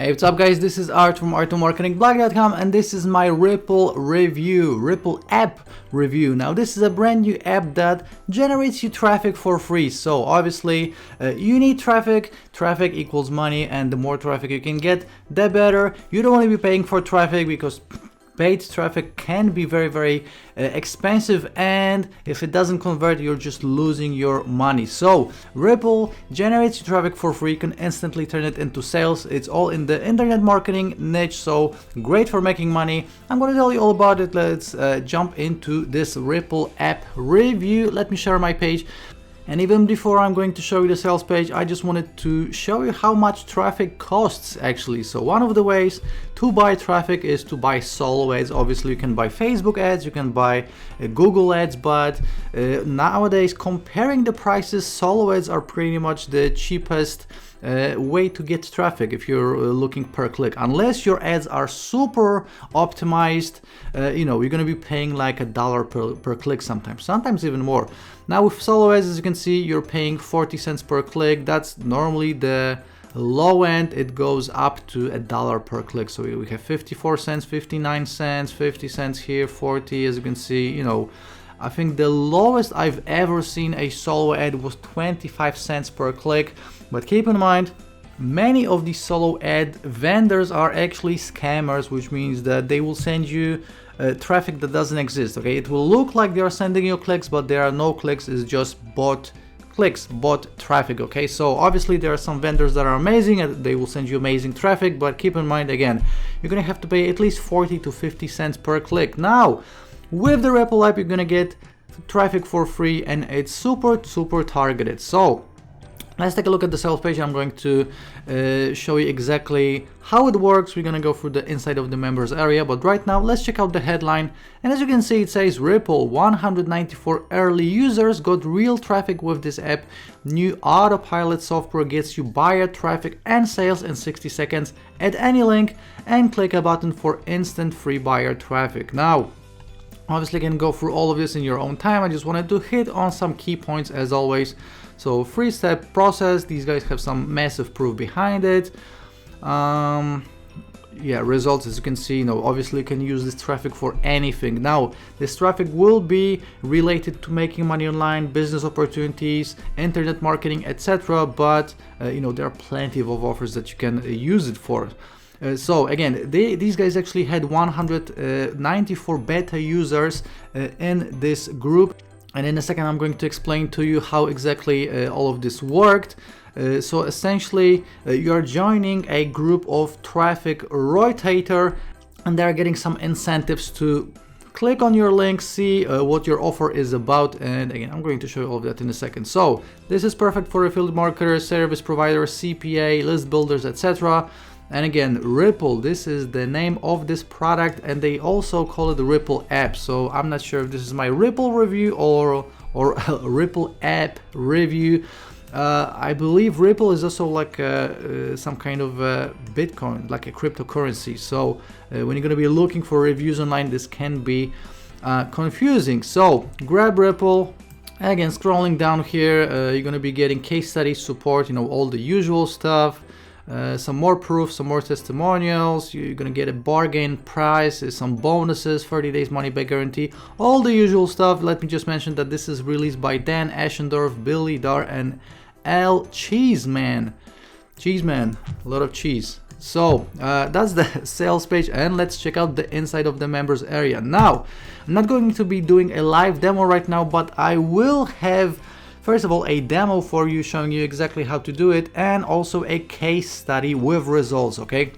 Hey, what's up guys, this is Art from artmarketingblog.com and this is my Ripple app review. Now this is a brand new app that generates you traffic for free. So obviously you need traffic equals money, and the more traffic you can get, the better. You don't want to be paying for traffic because paid traffic can be very expensive, and if it doesn't convert, you're just losing your money. So Ripple generates traffic for free. You can instantly turn it into sales. It's all in the internet marketing niche, so great for making money. I'm going to tell you all about it. Let's jump into this Ripple app review. Let me share my page. And even before I'm going to show you the sales page, I just wanted to show you how much traffic costs actually. So one of the ways to buy traffic is to buy solo ads. Obviously you can buy Facebook ads, you can buy Google ads, but nowadays comparing the prices, solo ads are pretty much the cheapest way to get traffic if you're looking per click. Unless your ads are super optimized, you know, you're gonna be paying like $1 per click sometimes even more. Now with solo ads, as you can see, you're paying 40 cents per click. That's normally the low end. It goes up to $1 per click. So we have 54 cents, 59 cents, 50 cents here, 40, as you can see. You know, I think the lowest I've ever seen a solo ad was 25 cents per click. But keep in mind, many of these solo ad vendors are actually scammers, which means that they will send you traffic that doesn't exist. Okay, it will look like they are sending you clicks, but there are no clicks. It's just bot clicks, bot traffic. Okay, so obviously there are some vendors that are amazing and they will send you amazing traffic, but keep in mind, again, you're gonna have to pay at least 40 to 50 cents per click. Now with the Ripple app, you're gonna get traffic for free, and it's super targeted. So let's take a look at the sales page. I'm going to show you exactly how it works. We're going to go through the inside of the members area, but right now let's check out the headline. And as you can see, it says Ripple 194 early users got real traffic with this app. New Autopilot software gets you buyer traffic and sales in 60 seconds. Add any link and click a button for instant free buyer traffic. Now obviously you can go through all of this in your own time. I just wanted to hit on some key points as always. So 3-step process. These guys have some massive proof behind it. Yeah, results, as you can see, you know, obviously you can use this traffic for anything. Now this traffic will be related to making money online, business opportunities, internet marketing, etc. But you know, there are plenty of offers that you can use it for. So again, these guys actually had 194 beta users in this group. And in a second, I'm going to explain to you how exactly all of this worked. So essentially, you are joining a group of traffic rotator, and they're getting some incentives to click on your link, see what your offer is about. And again, I'm going to show you all of that in a second. So this is perfect for affiliate marketers, service providers, CPA, list builders, etc. And again, Ripple, this is the name of this product, and they also call it the Ripple app. So I'm not sure if this is my Ripple review or Ripple app review. I believe Ripple is also like some kind of Bitcoin, like a cryptocurrency. So when you're going to be looking for reviews online, this can be confusing. So grab Ripple. Again, scrolling down here, you're going to be getting case study support, you know, all the usual stuff. Some more proof, some more testimonials. You're gonna get a bargain price, some bonuses, 30 days money back guarantee, all the usual stuff. Let me just mention that this is released by Dan Ashendorf, Billy Dar, and L Cheeseman. Cheeseman, a lot of cheese. So that's the sales page, and let's check out the inside of the members area. Now, I'm not going to be doing a live demo right now, but I will have, first of all, a demo for you showing you exactly how to do it, and also a case study with results, okay?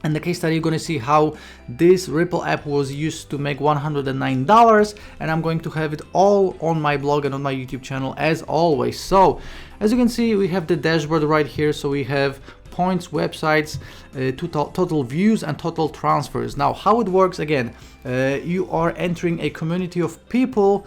And the case study, you're going to see how this Ripple app was used to make $109, and I'm going to have it all on my blog and on my YouTube channel as always. So as you can see, we have the dashboard right here. So we have points, websites, total views, and total transfers. Now how it works, again, you are entering a community of people.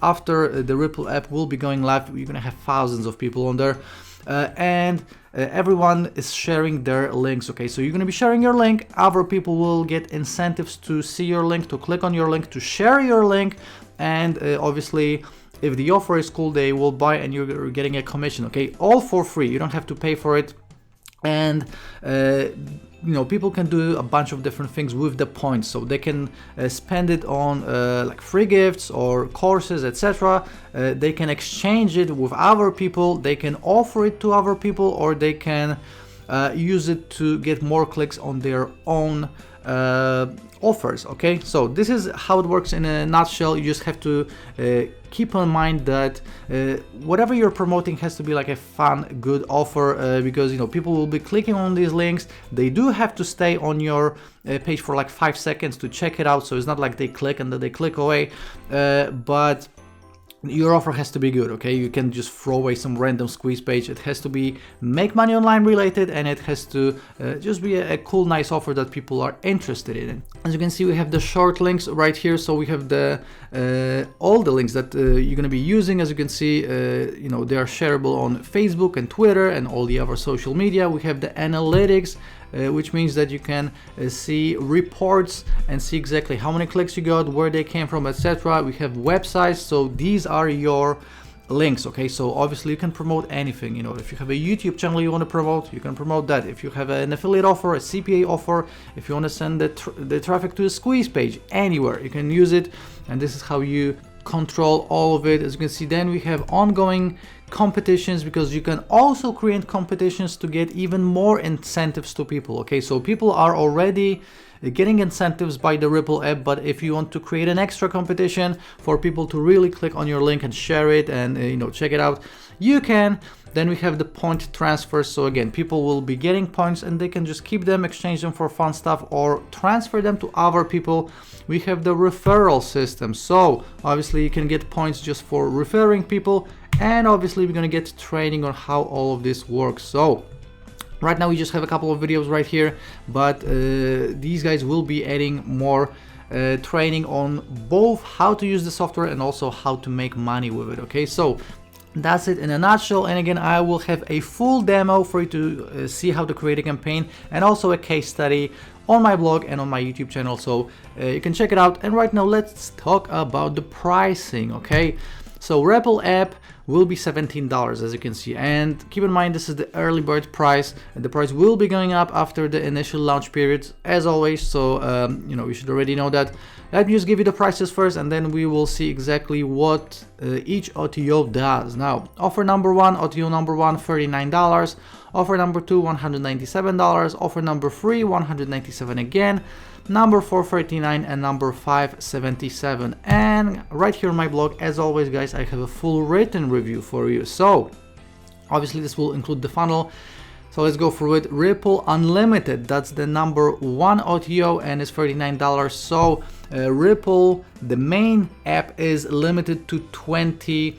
After the Ripple app will be going live, you're gonna have thousands of people on there, and everyone is sharing their links. Okay, so you're gonna be sharing your link. Other people will get incentives to see your link, to click on your link, to share your link, and obviously if the offer is cool, they will buy and you're getting a commission. Okay, all for free. You don't have to pay for it. and people can do a bunch of different things with the points. So they can spend it on like free gifts or courses, etc. They can exchange it with other people, they can offer it to other people, or they can use it to get more clicks on their own offers. Okay, so this is how it works in a nutshell. You just have to keep in mind that whatever you're promoting has to be like a fun, good offer, because people will be clicking on these links. They do have to stay on your page for like 5 seconds to check it out, so it's not like they click and then they click away, but your offer has to be good. Okay, you can just throw away some random squeeze page. It has to be make money online related, and it has to just be a cool, nice offer that people are interested in. As you can see, we have the short links right here, so we have the all the links that you're going to be using. As you can see, they are shareable on Facebook and Twitter and all the other social media. We have the analytics, which means that you can see reports and see exactly how many clicks you got, where they came from, etc. We have websites, so these are your links. Okay, so obviously you can promote anything. If you have a YouTube channel you want to promote, you can promote that. If you have an affiliate offer, a CPA offer, if you want to send the traffic to a squeeze page, anywhere you can use it, and this is how you control all of it. As you can see, then we have ongoing competitions, because you can also create competitions to get even more incentives to people. Okay, so people are already getting incentives by the Ripple app, but if you want to create an extra competition for people to really click on your link and share it and check it out, you can. Then we have the point transfers. So again, people will be getting points and they can just keep them, exchange them for fun stuff, or transfer them to other people. We have the referral system, so obviously you can get points just for referring people, and obviously we're gonna get training on how all of this works. So right now we just have a couple of videos right here, but these guys will be adding more training on both how to use the software and also how to make money with it. Okay, so that's it in a nutshell. And again, I will have a full demo for you to see how to create a campaign, and also a case study on my blog and on my YouTube channel, so you can check it out. And right now let's talk about the pricing. Okay, so Ripple app will be $17, as you can see, and keep in mind this is the early bird price, and the price will be going up after the initial launch period, as always. So you should already know that. Let me just give you the prices first, and then we will see exactly what each OTO does. Now, offer number one, OTO number one, $39. Offer number two, $197. Offer number three, $197 again. Number 4, $39, and number 5, $77. And right here on my blog, as always, guys, I have a full written review for you. So obviously this will include the funnel. So let's go through it. Ripple Unlimited, that's the number one OTO, and it's $39. So Ripple, the main app, is limited to 20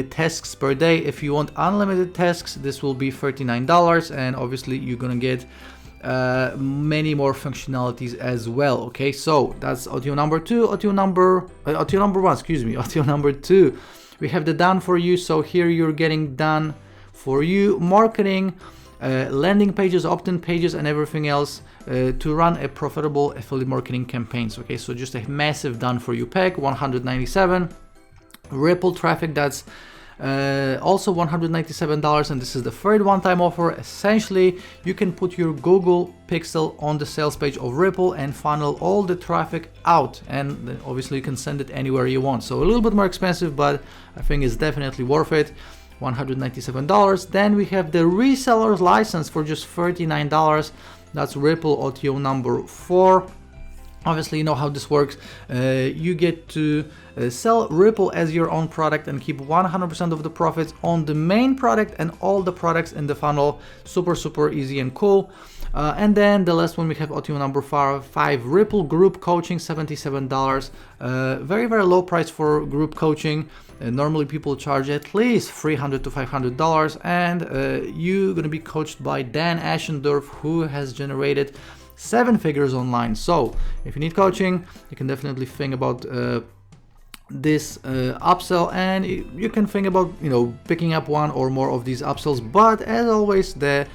tasks per day. If you want unlimited tasks, this will be $39, and obviously you're gonna get many more functionalities as well. Okay, so that's OTO number two. OTO number one, excuse me. OTO number two, we have the done for you. So here you're getting done for you marketing, landing pages, opt-in pages, and everything else to run a profitable affiliate marketing campaigns. Okay, so just a massive done for you pack, $197. Ripple traffic, that's also $197, and this is the third one-time offer. Essentially, you can put your Google Pixel on the sales page of Ripple and funnel all the traffic out, and then obviously you can send it anywhere you want. So a little bit more expensive, but I think it's definitely worth it. $197. Then we have the reseller's license for just $39. That's Ripple OTO number 4. Obviously, you know how this works. You get to sell Ripple as your own product and keep 100% of the profits on the main product and all the products in the funnel. Super easy and cool. And then the last one, we have OTO number 5, Ripple Group Coaching, $77. Very low price for group coaching. Normally people charge at least $300 to $500, and you're going to be coached by Dan Ashendorf, who has generated 7 figures online. So if you need coaching, you can definitely think about this upsell, and you can think about picking up one or more of these upsells. But as always, the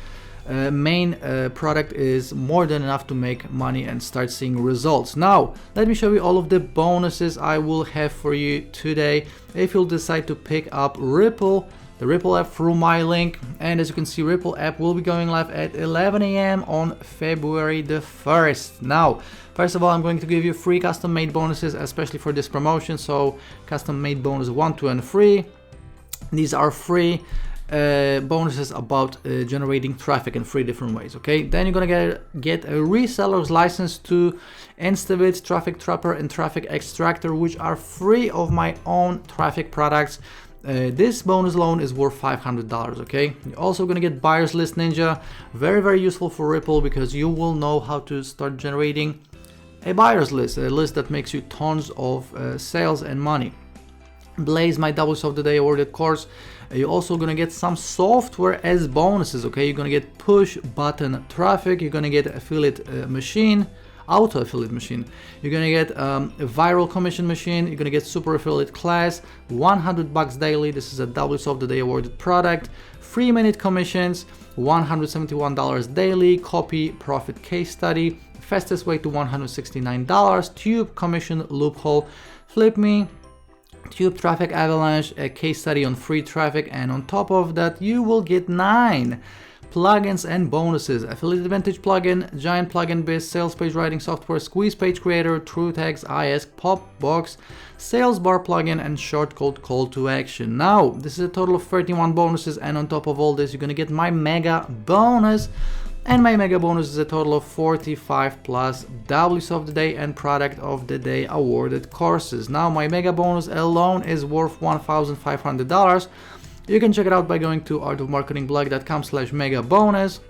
main product is more than enough to make money and start seeing results. Now let me show you all of the bonuses I will have for you today if you'll decide to pick up Ripple the Ripple app through my link. And as you can see, Ripple app will be going live at 11 a.m. on February the 1st. Now, first of all, I'm going to give you free custom made bonuses, especially for this promotion. So custom made bonus 1, 2, and 3. These are free bonuses about generating traffic in 3 different ways. Okay, then you're gonna get a reseller's license to Instabit, Traffic Trapper, and Traffic Extractor, which are free of my own traffic products. This bonus loan is worth $500. Okay, you're also gonna get Buyers List Ninja, very useful for Ripple, because you will know how to start generating a buyers list, a list that makes you tons of sales and money. Blaze, my W's of the Day awarded course. You're also gonna get some software as bonuses. Okay, you're gonna get push button traffic, you're gonna get affiliate machine, auto affiliate machine, you're gonna get a viral commission machine, you're gonna get super affiliate class, $100 daily. This is a W's of the Day awarded product. 3-minute commissions, $171 daily. Copy profit case study, fastest way to $169. Tube commission loophole, flip me, Tube traffic avalanche, a case study on free traffic, and on top of that you will get 9 plugins and bonuses: Affiliate Advantage plugin, Giant Plugin Biz, Sales Page Writing Software, Squeeze Page Creator, TrueText, IS, Popbox, Sales Bar plugin, and Shortcode Call to Action. Now, this is a total of 31 bonuses, and on top of all this, you're gonna get my mega bonus. And my mega bonus is a total of 45 plus W's of the Day and Product of the Day awarded courses. Now, my mega bonus alone is worth $1,500. You can check it out by going to artofmarketingblog.com/mega bonus.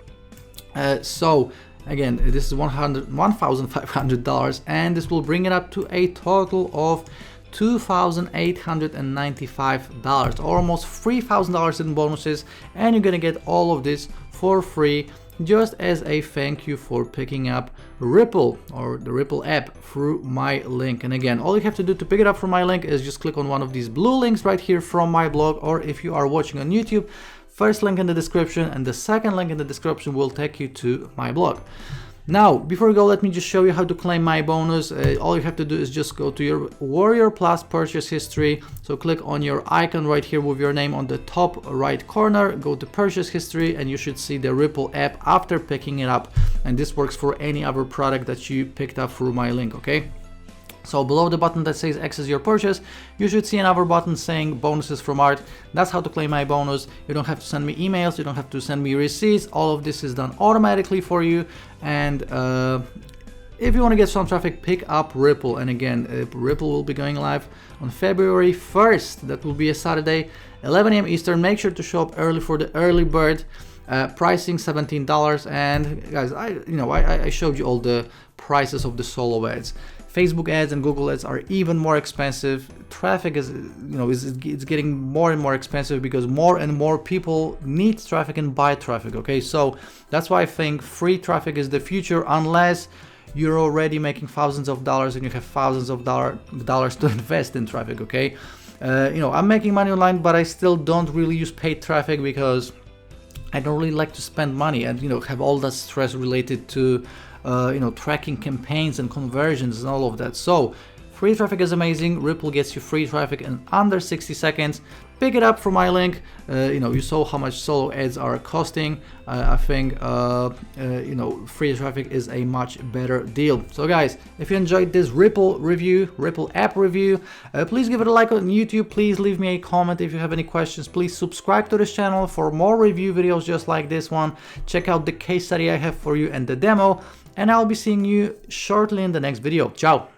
So again, this is $1,500, and this will bring it up to a total of $2,895, almost $3,000 in bonuses, and you're gonna get all of this for free, just as a thank you for picking up Ripple, or the Ripple app, through my link. And again, all you have to do to pick it up from my link is just click on one of these blue links right here from my blog, or if you are watching on YouTube, first link in the description and the second link in the description will take you to my blog. Now, before we go, let me just show you how to claim my bonus. All you have to do is just go to your Warrior Plus purchase history. So click on your icon right here with your name on the top right corner, go to purchase history, and you should see the Ripple app after picking it up. And this works for any other product that you picked up through my link, okay? So below the button that says access your purchase, you should see another button saying bonuses from Art. That's how to claim my bonus. You don't have to send me emails, you don't have to send me receipts. All of this is done automatically for you. And if you want to get some traffic, pick up Ripple. And again, Ripple will be going live on February 1st. That will be a Saturday, 11 a.m. Eastern. Make sure to show up early for the early bird. Pricing $17. And guys, I showed you all the prices of the solo ads. Facebook ads and Google ads are even more expensive. Traffic is, it's getting more and more expensive because more and more people need traffic and buy traffic. Okay, so that's why I think free traffic is the future, unless you're already making thousands of dollars and you have thousands of dollars to invest in traffic. Okay, I'm making money online, but I still don't really use paid traffic because I don't really like to spend money and have all that stress related to tracking campaigns and conversions and all of that. So free traffic is amazing. Ripple gets you free traffic in under 60 seconds. Pick it up from my link. You saw how much solo ads are costing. I think free traffic is a much better deal. So guys, if you enjoyed this Ripple app review, please give it a like on YouTube. Please leave me a comment if you have any questions. Please subscribe to this channel for more review videos just like this one. Check out the case study I have for you and the demo, and I'll be seeing you shortly in the next video. Ciao.